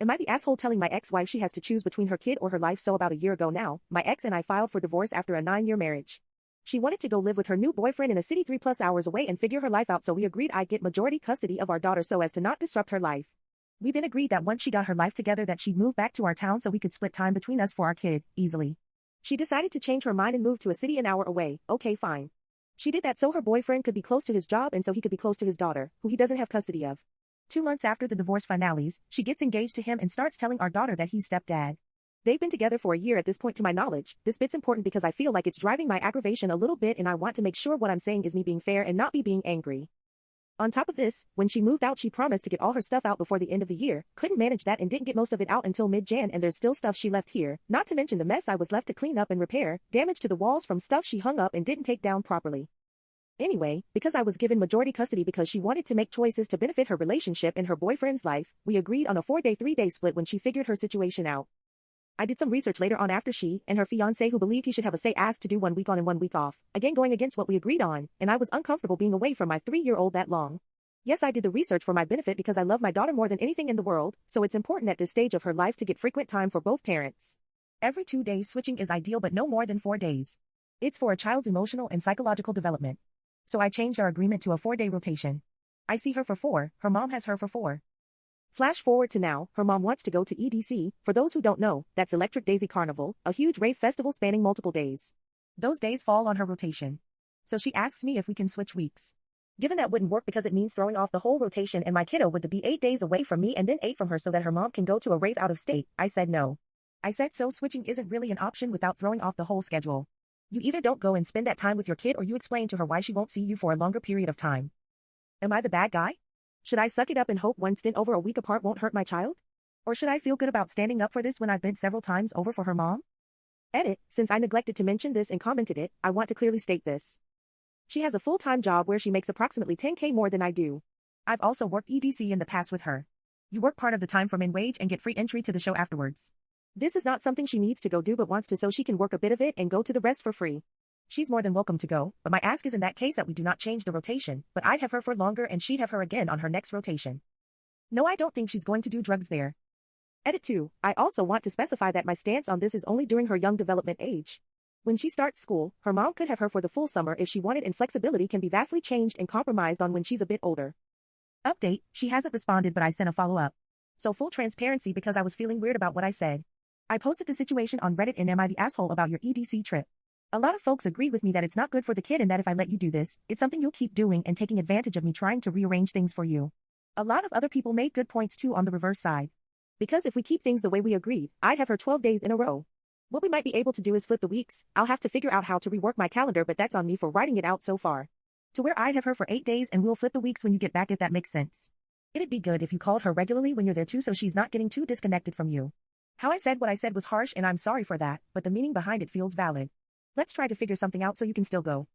Am I the asshole telling my ex-wife she has to choose between her kid or her life? So about a year ago now, my ex and I filed for divorce after a 9-year marriage. She wanted to go live with her new boyfriend in a city 3+ hours away and figure her life out, so we agreed I'd get majority custody of our daughter so as to not disrupt her life. We then agreed that once she got her life together that she'd move back to our town so we could split time between us for our kid, easily. She decided to change her mind and move to a city an hour away. Okay, fine. She did that so her boyfriend could be close to his job and so he could be close to his daughter, who he doesn't have custody of. 2 months after the divorce finales, she gets engaged to him and starts telling our daughter that he's stepdad. They've been together for a year at this point to my knowledge. This bit's important because I feel like it's driving my aggravation a little bit and I want to make sure what I'm saying is me being fair and not me being angry. On top of this, when she moved out she promised to get all her stuff out before the end of the year, couldn't manage that and didn't get most of it out until mid-Jan, and there's still stuff she left here, not to mention the mess I was left to clean up and repair, damage to the walls from stuff she hung up and didn't take down properly. Anyway, because I was given majority custody because she wanted to make choices to benefit her relationship and her boyfriend's life, we agreed on a 4-day 3-day split when she figured her situation out. I did some research later on after she and her fiancé, who believed he should have a say, asked to do 1 week on and 1 week off, again going against what we agreed on, and I was uncomfortable being away from my 3-year-old that long. Yes, I did the research for my benefit because I love my daughter more than anything in the world, so it's important at this stage of her life to get frequent time for both parents. Every 2 days switching is ideal, but no more than 4 days. It's for a child's emotional and psychological development. So I changed our agreement to a 4-day rotation. I see her for 4, her mom has her for 4. Flash forward to now, her mom wants to go to EDC. For those who don't know, that's Electric Daisy Carnival, a huge rave festival spanning multiple days. Those days fall on her rotation. So she asks me if we can switch weeks. Given that wouldn't work because it means throwing off the whole rotation and my kiddo would be 8 days away from me and then 8 from her so that her mom can go to a rave out of state, I said no. I said so switching isn't really an option without throwing off the whole schedule. You either don't go and spend that time with your kid or you explain to her why she won't see you for a longer period of time. Am I the bad guy? Should I suck it up and hope one stint over a week apart won't hurt my child? Or should I feel good about standing up for this when I've been several times over for her mom? Edit, since I neglected to mention this and commented it, I want to clearly state this. She has a full-time job where she makes approximately $10K more than I do. I've also worked EDC in the past with her. You work part of the time for min wage and get free entry to the show afterwards. This is not something she needs to go do but wants to so she can work a bit of it and go to the rest for free. She's more than welcome to go, but my ask is in that case that we do not change the rotation, but I'd have her for longer and she'd have her again on her next rotation. No, I don't think she's going to do drugs there. Edit 2, I also want to specify that my stance on this is only during her young development age. When she starts school, her mom could have her for the full summer if she wanted, and flexibility can be vastly changed and compromised on when she's a bit older. Update, she hasn't responded but I sent a follow-up. So full transparency because I was feeling weird about what I said. I posted the situation on Reddit and am I the asshole about your EDC trip? A lot of folks agreed with me that it's not good for the kid and that if I let you do this, it's something you'll keep doing and taking advantage of me trying to rearrange things for you. A lot of other people made good points too on the reverse side. Because if we keep things the way we agreed, I'd have her 12 days in a row. What we might be able to do is flip the weeks. I'll have to figure out how to rework my calendar, but that's on me for writing it out so far. To where I'd have her for 8 days and we'll flip the weeks when you get back, if that makes sense. It'd be good if you called her regularly when you're there too so she's not getting too disconnected from you. How I said what I said was harsh and I'm sorry for that, but the meaning behind it feels valid. Let's try to figure something out so you can still go.